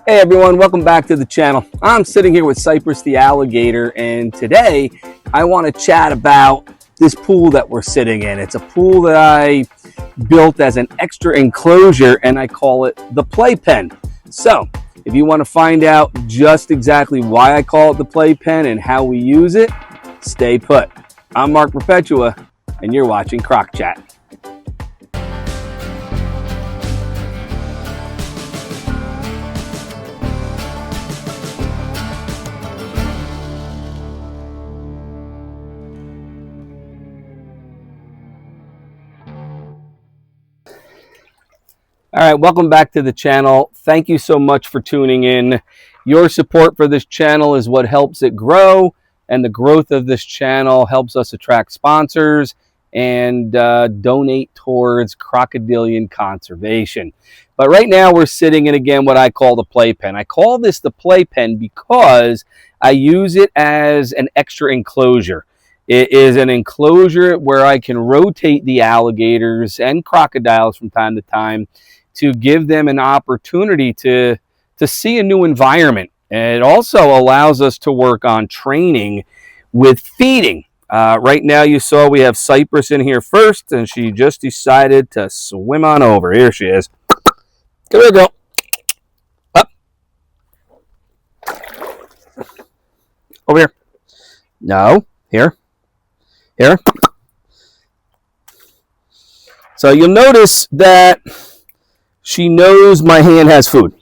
Hey everyone, welcome back to the channel. I'm sitting here with Cypress the alligator, and today I want to chat about this pool that we're sitting in. It's a pool that I built as an extra enclosure, and I call it the playpen. So if you want to find out just exactly why I call it the playpen and how we use it, stay put. I'm Mark Perpetua, and you're watching Croc Chat. All right, welcome back to the channel. Thank you so much for tuning in. Your support for this channel is what helps it grow, and the growth of this channel helps us attract sponsors and donate towards crocodilian conservation. But right now we're sitting in, again, what I call the playpen. I call this the playpen because I use it as an extra enclosure. It is an enclosure where I can rotate the alligators and crocodiles from time to time to give them an opportunity to see a new environment. And it also allows us to work on training with feeding. Right now you saw we have Cypress in here first, and she just decided to swim on over. Here she is. Come here, girl. Up. Over here. No. Here. Here. So you'll notice that she knows my hand has food,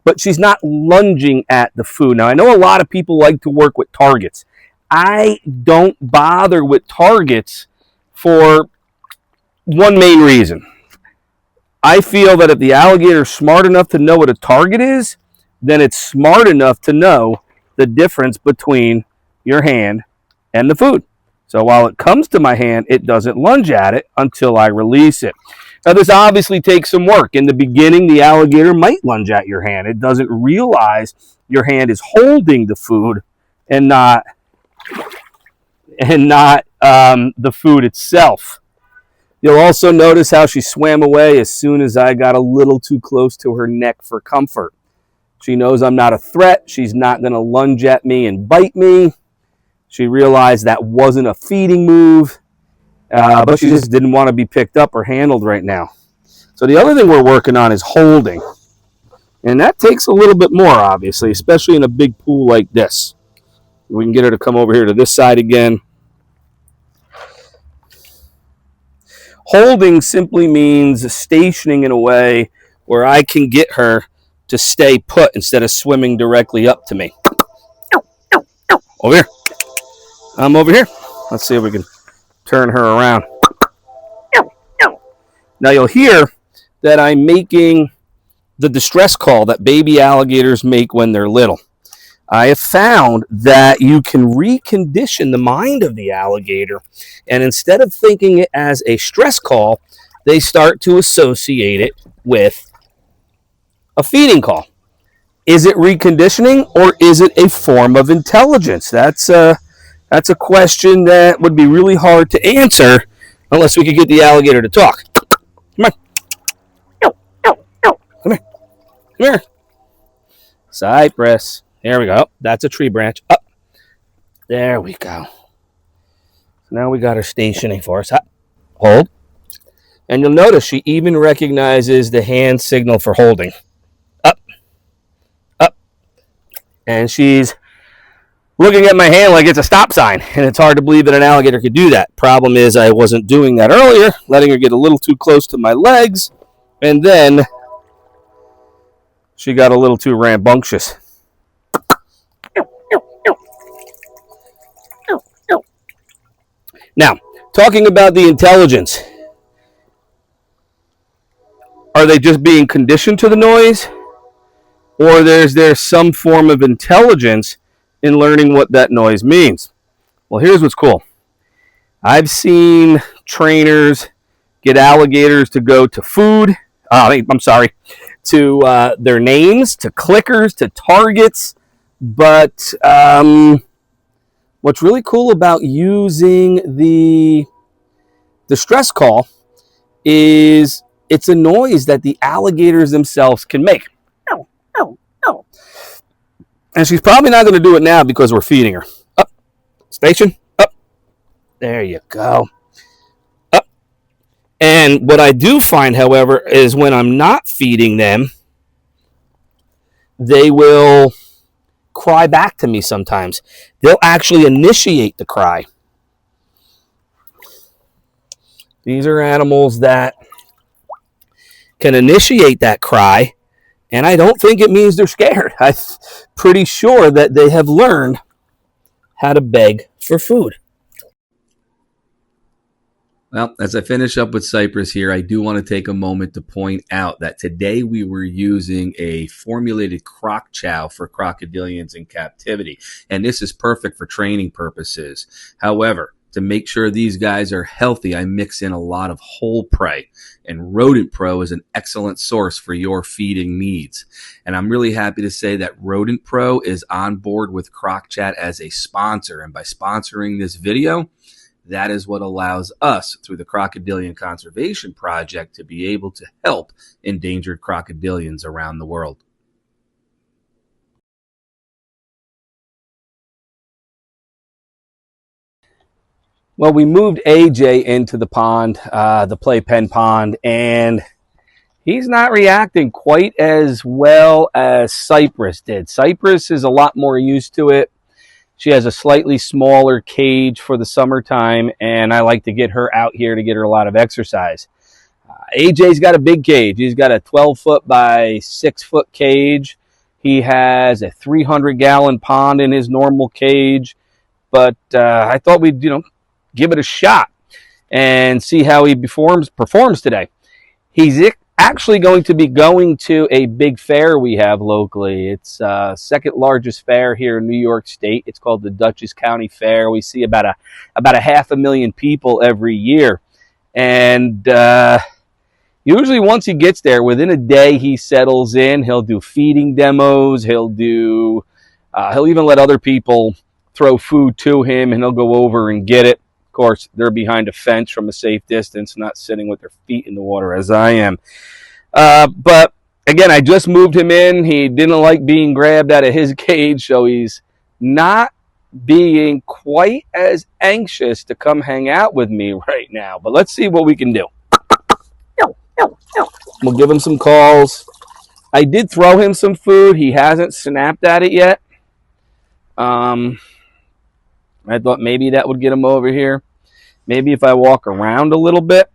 but she's not lunging at the food. Now, I know a lot of people like to work with targets. I don't bother with targets for one main reason. I feel that if the alligator is smart enough to know what a target is, then it's smart enough to know the difference between your hand and the food. So while it comes to my hand, it doesn't lunge at it until I release it. Now, this obviously takes some work. In the beginning, the alligator might lunge at your hand. It doesn't realize your hand is holding the food and not the food itself. You'll also notice how she swam away as soon as I got a little too close to her neck for comfort. She knows I'm not a threat. She's not going to lunge at me and bite me. She realized that wasn't a feeding move. But she just didn't want to be picked up or handled right now. So the other thing we're working on is holding. And that takes a little bit more, obviously, especially in a big pool like this. We can get her to come over here to this side again. Holding simply means stationing in a way where I can get her to stay put instead of swimming directly up to me. Over here. I'm over here. Let's see if we can turn her around. Now you'll hear that I'm making the distress call that baby alligators make when they're little. I have found that you can recondition the mind of the alligator, and instead of thinking it as a stress call, they start to associate it with a feeding call. Is it reconditioning, or is it a form of intelligence? That's a question that would be really hard to answer unless we could get the alligator to talk. Come on. Come here. Come here. Cypress. There we go. That's a tree branch. Up. There we go. Now we got her stationing for us. Hold. And you'll notice she even recognizes the hand signal for holding. Up. Up. And she's looking at my hand like it's a stop sign, and it's hard to believe that an alligator could do that. Problem is, I wasn't doing that earlier, letting her get a little too close to my legs, and then she got a little too rambunctious. Now, talking about the intelligence, are they just being conditioned to the noise, or is there some form of intelligence in learning what that noise means? Well, here's what's cool. I've seen trainers get alligators to go to food. To their names, to clickers, to targets. But what's really cool about using the stress call is it's a noise that the alligators themselves can make. Oh. And she's probably not going to do it now because we're feeding her. Up, station, up. There you go. Up. And what I do find, however, is when I'm not feeding them, they will cry back to me sometimes. They'll actually initiate the cry. These are animals that can initiate that cry, and I don't think it means they're scared. I'm pretty sure that they have learned how to beg for food. Well, as I finish up with Cypress here, I do want to take a moment to point out that today we were using a formulated croc chow for crocodilians in captivity, and this is perfect for training purposes. However, to make sure these guys are healthy, I mix in a lot of whole prey, and Rodent Pro is an excellent source for your feeding needs. And I'm really happy to say that Rodent Pro is on board with CrocChat as a sponsor, and by sponsoring this video, that is what allows us, through the Crocodilian Conservation Project, to be able to help endangered crocodilians around the world. Well, we moved AJ into the pond, the playpen pond, and he's not reacting quite as well as Cypress did. Cypress is a lot more used to it. She has a slightly smaller cage for the summertime, and I like to get her out here to get her a lot of exercise. AJ's got a big cage. He's got a 12-foot by 6-foot cage. He has a 300-gallon pond in his normal cage, but I thought we'd, give it a shot and see how he performs today. He's actually going to be going to a big fair we have locally. It's second largest fair here in New York State. It's called the Dutchess County Fair. We see about a 500,000 people every year, and usually once he gets there, within a day he settles in. He'll do feeding demos. He'll even let other people throw food to him, and he'll go over and get it. Of course, they're behind a fence from a safe distance, not sitting with their feet in the water as I am. But again, I just moved him in. He didn't like being grabbed out of his cage, so he's not being quite as anxious to come hang out with me right now. But let's see what we can do. We'll give him some calls. I did throw him some food. He hasn't snapped at it yet. I thought maybe that would get him over here. Maybe if I walk around a little bit.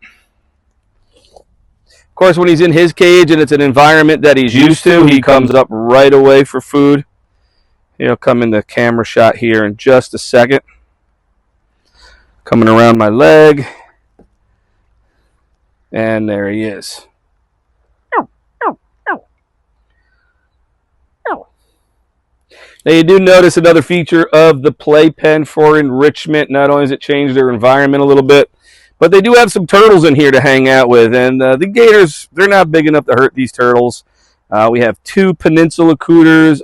Of course, when he's in his cage and it's an environment that he's used to, he comes up right away for food. He'll come in the camera shot here in just a second. Coming around my leg. And there he is. Now you do notice another feature of the playpen for enrichment. Not only does it change their environment a little bit, but they do have some turtles in here to hang out with. And the gators, they're not big enough to hurt these turtles. We have 2 peninsula cooters,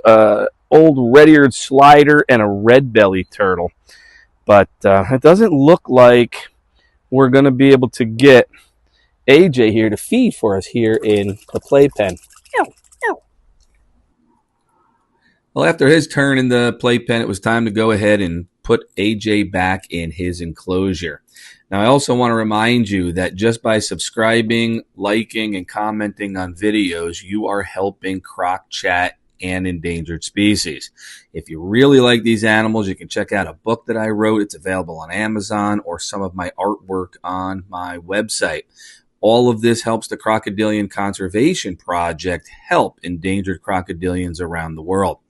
old red-eared slider, and a red-bellied turtle. But it doesn't look like we're going to be able to get AJ here to feed for us here in the playpen. Well, after his turn in the playpen, it was time to go ahead and put AJ back in his enclosure. Now, I also want to remind you that just by subscribing, liking, and commenting on videos, you are helping CrocChat and endangered species. If you really like these animals, you can check out a book that I wrote. It's available on Amazon, or some of my artwork on my website. All of this helps the Crocodilian Conservation Project help endangered crocodilians around the world.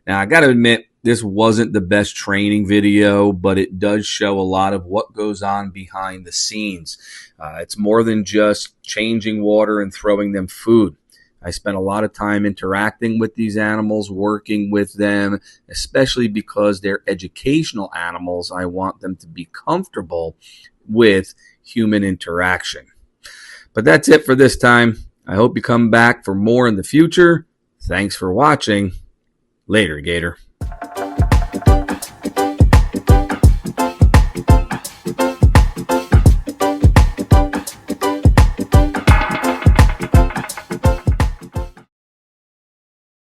Now, I got to admit, this wasn't the best training video, but it does show a lot of what goes on behind the scenes. It's more than just changing water and throwing them food. I spent a lot of time interacting with these animals, working with them, especially because they're educational animals. I want them to be comfortable with human interaction. But that's it for this time. I hope you come back for more in the future. Thanks for watching. Later, Gator.